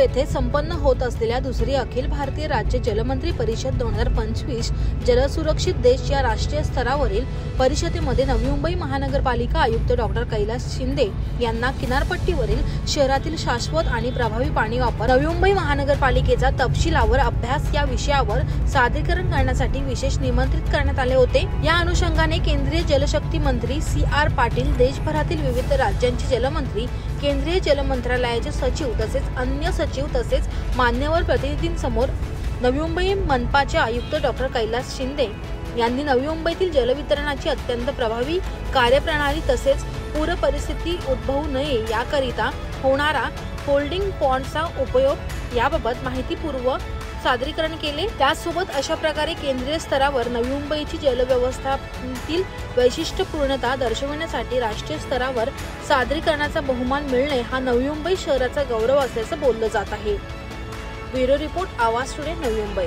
येथे संपन्न होत असलेल्या दुसरी अखिल भारतीय राज्य जलमंत्री परिषद 2025 जलसुरक्षित देश या राष्ट्रीय स्तरावरील परिषदेमध्ये नवी मुंबई महानगरपालिका आयुक्त डॉक्टर कैलास शिंदे यांना किनारपट्टीवरील शहरातील शाश्वत आणि प्रभावी पाणी वापर नवी मुंबई महानगरपालिकेचा तपशीलवार अभ्यास या विषयावर सादरीकरण करण्यासाठी विशेष निमंत्रित करण्यात आले होते। या अनुषंगाने केंद्रीय जलशक्ती मंत्री CR पाटील, देशभरातील विविध राज्यांचे जलमंत्री, केंद्रीय जल मंत्रालयाचे सचिव तसेच अन्य सचिव तसेच मान्यवर प्रतिनिधींसमोर नवी मुंबई मनपाचे आयुक्त डॉक्टर कैलास शिंदे यांनी नवी मुंबईतील जलवितरणाची अत्यंत प्रभावी कार्यप्रणाली तसेच पूर परिस्थिती उद्भवू नये याकरिता होणारा होल्डिंग पॉन्डचा उपयोग याबाबत माहितीपूर्व सादरीकरण केले। त्यासोबत अशा प्रकारे केंद्रीय स्तरावर नवी मुंबईची जलव्यवस्थापनातील वैशिष्ट्यपूर्णता दर्शविण्यासाठी राष्ट्रीय स्तरावर सादरीकरणाचा बहुमान मिळणे हा नवी मुंबई शहराचा गौरव असल्याचं बोललं जात आहे। ब्युरो रिपोर्ट, आवाज टुडे, नवी मुंबई।